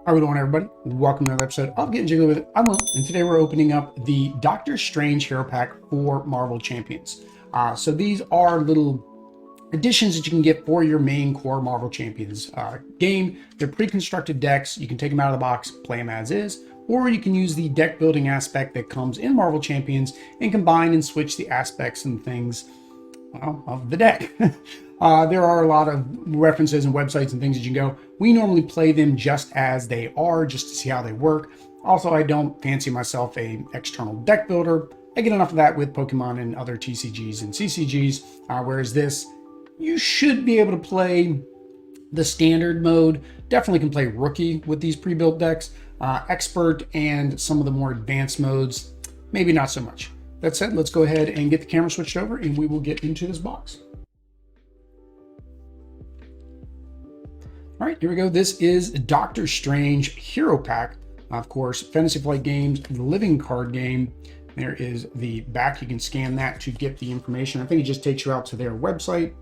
How we doing, everybody? Welcome to another episode of Getting Jiggly with It. I'm Will, and today we're opening up the Doctor Strange Hero Pack for Marvel Champions. So these are little additions that you can get for your main core Marvel Champions game. They're pre-constructed decks. You can take them out of the box, play them as is, or you can use the deck building aspect that comes in Marvel Champions and combine and switch the aspects and things of the deck. There are a lot of references and websites and things that you can go. We normally play them just as they are, just to see how they work. Also, I don't fancy myself a external deck builder. I get enough of that with Pokemon and other TCGs and CCGs, whereas this, you should be able to play the standard mode. Definitely can play Rookie with these pre-built decks. Expert and some of the more advanced modes, maybe not so much. That said, let's go ahead and get the camera switched over and we will get into this box. All right, here we go. This is Doctor Strange Hero Pack. Of course, Fantasy Flight Games, the living card game. There is the back. You can scan that to get the information. I think it just takes you out to their website.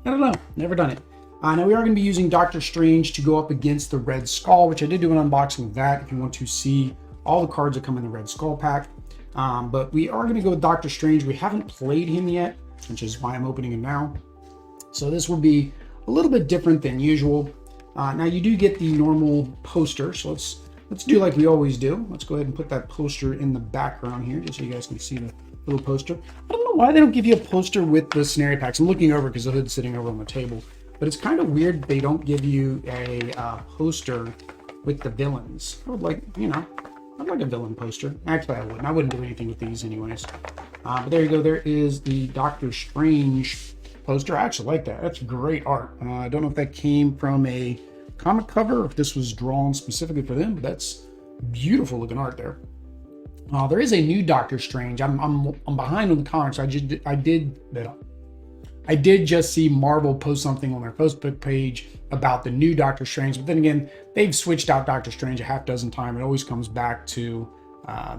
I don't know, never done it. Now we are going to be using Doctor Strange to go up against the Red Skull, which I did do an unboxing of that if you want to see all the cards that come in the Red Skull pack. But we are going to go with Doctor Strange. We haven't played him yet, which is why I'm opening him now. So this will be a little bit different than usual. Now you do get the normal poster, so let's do like we always do. Let's go ahead and put that poster in the background here, just so you guys can see the little poster. I don't know why they don't give you a poster with the scenario packs. I'm looking over because the hood's sitting over on the table, but it's kind of weird they don't give you a poster with the villains. I would like, I'd like a villain poster. Actually, I wouldn't. I wouldn't do anything with these anyways. But there you go. There is the Doctor Strange poster. I actually like that. That's great art. I don't know if that came from a comic cover or if this was drawn specifically for them, but that's beautiful looking art there. There is a new Doctor Strange. I'm behind on the comics. I did just see Marvel post something on their Facebook page about the new Doctor Strange, but then again, they've switched out Doctor Strange a half dozen times. It always comes back to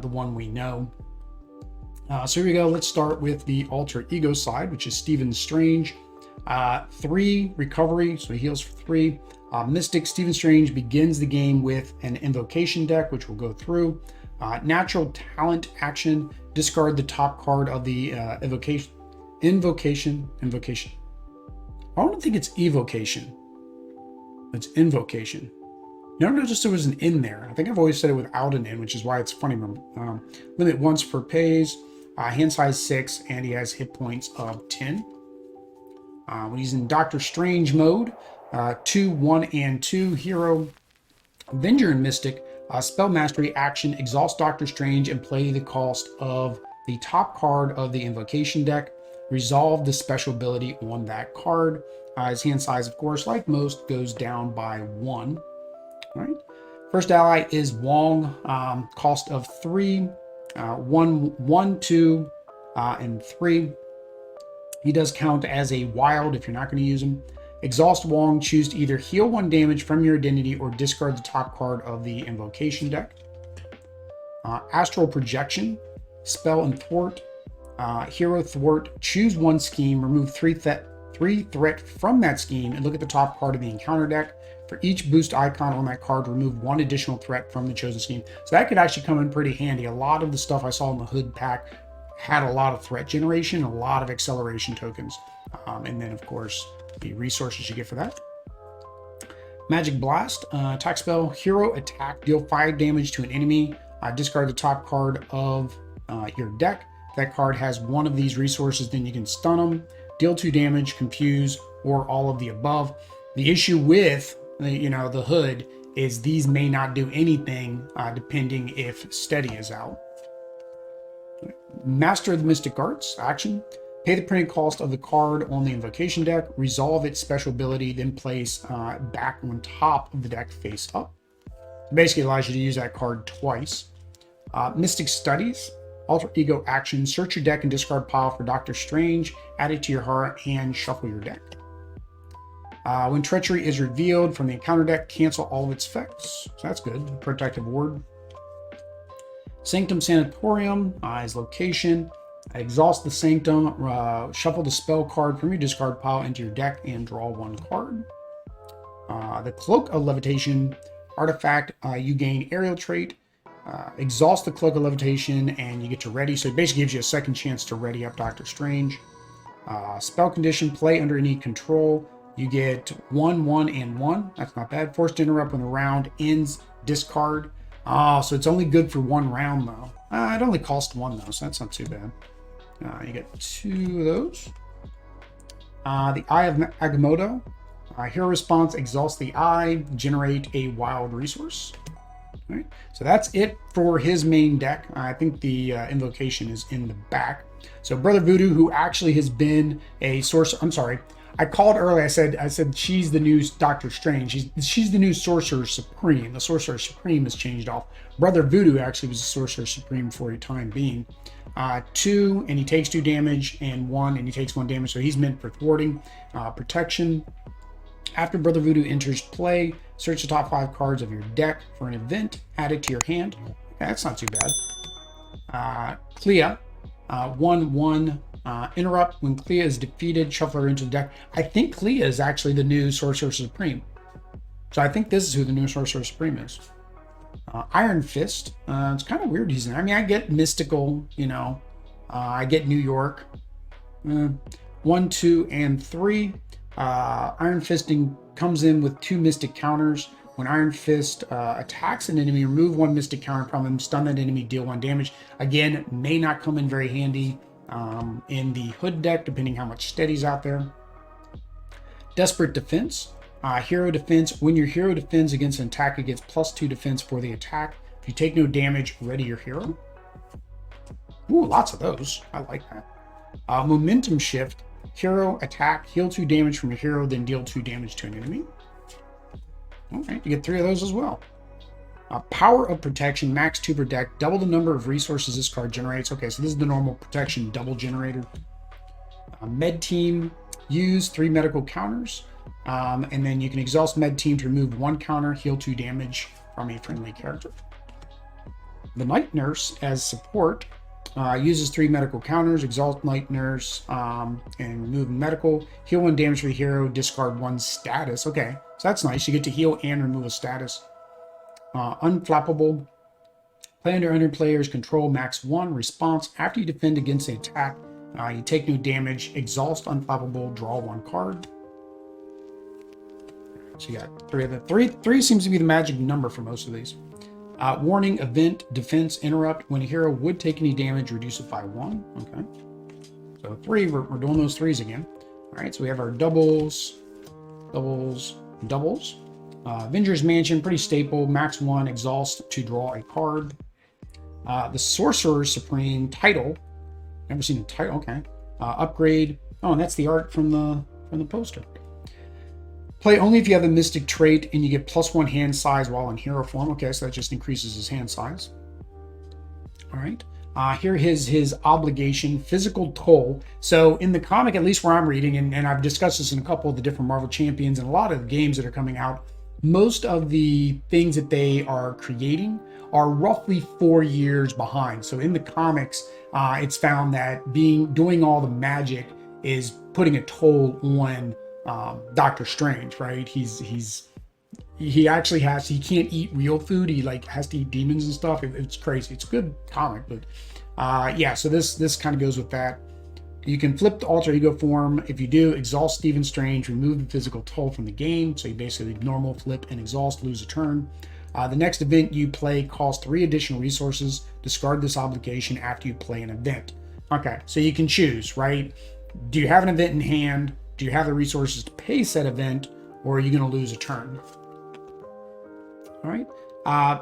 the one we know. So here we go. Let's start with the alter ego side, which is Stephen Strange. 3 recovery, so he heals for 3. Mystic Stephen Strange begins the game with an invocation deck, which we'll go through. Natural talent action, discard the top card of the invocation. I don't think it's evocation. It's invocation. You never noticed there was an in there. I think I've always said it without an in, which is why it's funny. Limit once per pays. Hand size 6, and he has hit points of 10. When he's in Doctor Strange mode, 2, 1, and 2 hero, Avenger and Mystic, spell mastery action, exhaust Doctor Strange and play the cost of the top card of the invocation deck. Resolve the special ability on that card. His hand size, of course, like most, goes down by 1. All right. First ally is Wong, cost of 3. 1, 2, and 3. He does count as a wild if you're not going to use him. Exhaust Wong, choose to either heal 1 damage from your identity or discard the top card of the invocation deck. Astral Projection, spell and thwart. Hero thwart, choose 1 scheme, remove 3 threat from that scheme, and look at the top card of the encounter deck. For each boost icon on that card, remove 1 additional threat from the chosen scheme. So that could actually come in pretty handy. A lot of the stuff I saw in the hood pack had a lot of threat generation, a lot of acceleration tokens. And then, of course, the resources you get for that. Magic Blast, attack spell, hero attack, deal 5 damage to an enemy. Discard the top card of your deck. If that card has 1 of these resources, then you can stun them, deal 2 damage, confuse, or all of the above. The issue with the hood is these may not do anything depending if steady is out. Master of the Mystic Arts action, pay the printed cost of the card on the invocation deck, resolve its special ability, then place back on top of the deck face up. Basically allows you to use that card twice. Mystic Studies, alter ego action, search your deck and discard pile for Doctor Strange, add it to your hand, shuffle your deck. When treachery is revealed from the encounter deck, cancel all of its effects. So that's good. Protective ward. Sanctum Sanatorium is location. Exhaust the Sanctum. Shuffle the spell card from your discard pile into your deck and draw 1 card. The Cloak of Levitation. artifact, you gain aerial trait, exhaust the cloak of levitation, and you get to ready. So it basically gives you a second chance to ready up Doctor Strange. Spell condition, play under any control. You get 1, 1, and 1. That's not bad. Forced to interrupt when the round ends, discard. Oh, so it's only good for 1 round, though. It only costs 1, though, so that's not too bad. You get 2 of those. The Eye of Agamotto. Hero response, exhaust the eye, generate a wild resource. All right, so that's it for his main deck. I think the invocation is in the back. So Brother Voodoo, who actually has been a sorcerer, I'm sorry, I called earlier. I said she's the new Doctor Strange. She's the new Sorcerer Supreme. The Sorcerer Supreme has changed off. Brother Voodoo actually was the Sorcerer Supreme for a time being. 2, and he takes 2 damage, and 1, and he takes 1 damage. So he's meant for thwarting, protection. After Brother Voodoo enters play, search the top 5 cards of your deck for an event, add it to your hand. Yeah, that's not too bad. Clea, 1/1 interrupt. When Clea is defeated, shuffle her into the deck. I think Clea is actually the new Sorcerer Supreme. So I think this is who the new Sorcerer Supreme is. Iron Fist. It's kind of weird he's in. I mean, I get mystical, you know. I get New York. 1, 2, and 3. Iron Fisting comes in with 2 mystic counters. When Iron Fist attacks an enemy, remove 1 mystic counter from him, stun that enemy, deal 1 damage. Again, may not come in very handy in the Hood deck, depending how much steady's out there. Desperate Defense. Hero Defense. When your hero defends against an attack, it gets +2 defense for the attack. If you take no damage, ready your hero. Ooh, lots of those. I like that. Momentum Shift. Hero attack, heal 2 damage from your hero, then deal 2 damage to an enemy. All right, you get 3 of those as well. Power of Protection, max 2 per deck, double the number of resources this card generates. Okay, so this is the normal protection double generator. Med Team, use 3 medical counters, and then you can exhaust Med Team to remove 1 counter, heal 2 damage from a friendly character. The Night Nurse as support. Uses 3 medical counters, exalt Night Nurse, and remove medical. Heal 1 damage for the hero, discard 1 status. Okay, so that's nice. You get to heal and remove a status. Unflappable. Play under player's control, max 1 response. After you defend against an attack, you take no damage. Exhaust Unflappable, draw 1 card. So you got 3 of the 3 seems to be the magic number for most of these. Warning, event, defense, interrupt. When a hero would take any damage, reduce it by 1. Okay. So 3, we're doing those 3s again. All right, so we have our doubles. Avengers Mansion, pretty staple. Max 1, exhaust to draw a card. The Sorcerer Supreme title. Never seen a title. Okay. Upgrade. Oh, and that's the art from the poster. Play only if you have a mystic trait and you get +1 hand size while in hero form. Okay, so that just increases his hand size. All right. Here his obligation, physical toll. So in the comic, at least where I'm reading, and I've discussed this in a couple of the different Marvel Champions and a lot of the games that are coming out, most of the things that they are creating are roughly 4 years behind. So in the comics, it's found that doing all the magic is putting a toll on Doctor Strange, right? He actually he can't eat real food. He has to eat demons and stuff. It's crazy. It's a good comic, but yeah. So this kind of goes with that. You can flip the alter ego form. If you do, exhaust Stephen Strange, remove the physical toll from the game. So you basically normal, flip, and exhaust, lose a turn. The next event you play costs 3 additional resources. Discard this obligation after you play an event. Okay, so you can choose, right? Do you have an event in hand? Do you have the resources to pay said event, or are you going to lose a turn? All right.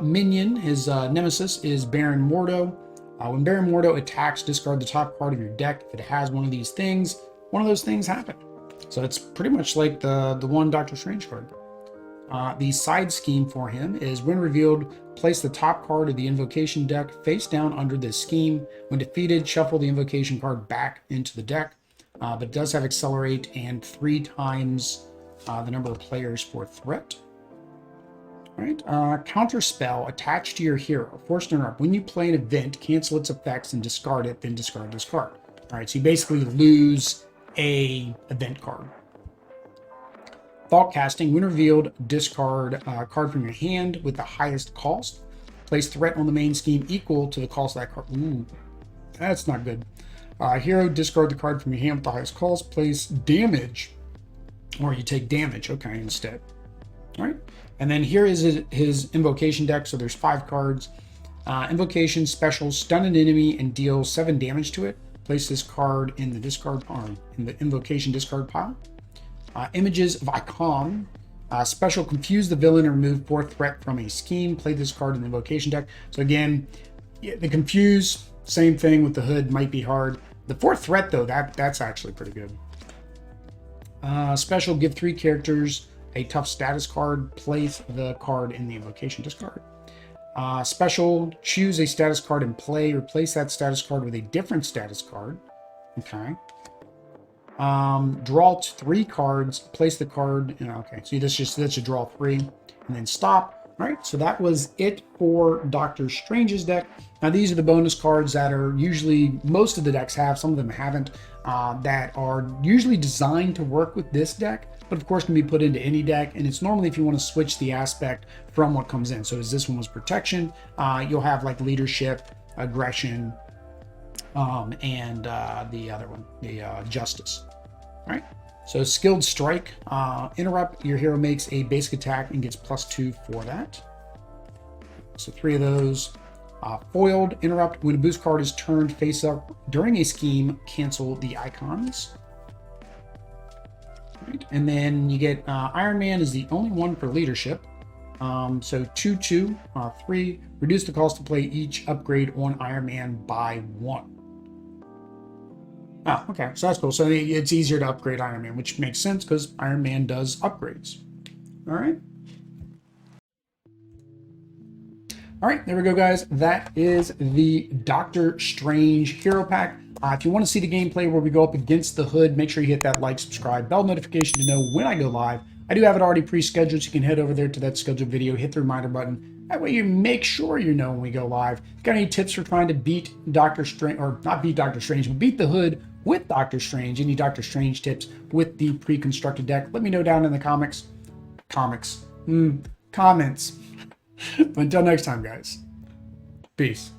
Minion, his nemesis, is Baron Mordo. When Baron Mordo attacks, discard the top card of your deck. If it has one of these things, one of those things happen. So it's pretty much like the one Doctor Strange card. The side scheme for him is when revealed, place the top card of the invocation deck face down under this scheme. When defeated, shuffle the invocation card back into the deck. But it does have accelerate and 3 times the number of players for threat. All right. Counter spell attached to your hero. Forced interrupt. When you play an event, cancel its effects and discard it, then discard this card. All right. So you basically lose a event card. Thought casting, when revealed, discard a card from your hand with the highest cost. Place threat on the main scheme equal to the cost of that card. Ooh, that's not good. Hero, discard the card from your hand with the highest cost. Place damage, or you take damage, okay, instead. All right. And then here is his invocation deck. So there's 5 cards. Invocation special, stun an enemy and deal 7 damage to it. Place this card in the discard pile, in the invocation discard pile. Images of Icon. Special, confuse the villain and remove 4 threat from a scheme. Play this card in the invocation deck. So again, the confuse, same thing with the hood, might be hard. The 4th threat though, that's actually pretty good. Special, give 3 characters a tough status card. Place the card in the invocation discard. Special, choose a status card in play. Replace that status card with a different status card. Okay. Draw 3 cards. Place the card. Okay, so that's a draw 3, and then stop. All right, so that was it for Doctor Strange's deck. Now these are the bonus cards that are usually, most of the decks have, some of them haven't, that are usually designed to work with this deck, but of course can be put into any deck. And it's normally if you want to switch the aspect from what comes in. So as this one was protection, you'll have like leadership, aggression, and the other one, the justice. All right. So skilled strike, interrupt, your hero makes a basic attack and gets +2 for that. So 3 of those. Foiled, interrupt, when a boost card is turned face up during a scheme, cancel the icons. Right. And then you get Iron Man is the only one for leadership. So 2/2, 3, reduce the cost to play each upgrade on Iron Man by 1. Oh, okay, so that's cool. So it's easier to upgrade Iron Man, which makes sense because Iron Man does upgrades. All right. All right, there we go, guys. That is the Doctor Strange Hero Pack. If you want to see the gameplay where we go up against the hood, make sure you hit that like, subscribe, bell notification to know when I go live. I do have it already pre-scheduled, so you can head over there to that scheduled video, hit the reminder button. That way you make sure you know when we go live. If you've got any tips for trying to beat Doctor Strange, or not beat Doctor Strange, but beat the hood with Doctor Strange, any Doctor Strange tips with the pre-constructed deck, let me know down in the comments. But until next time, guys. Peace.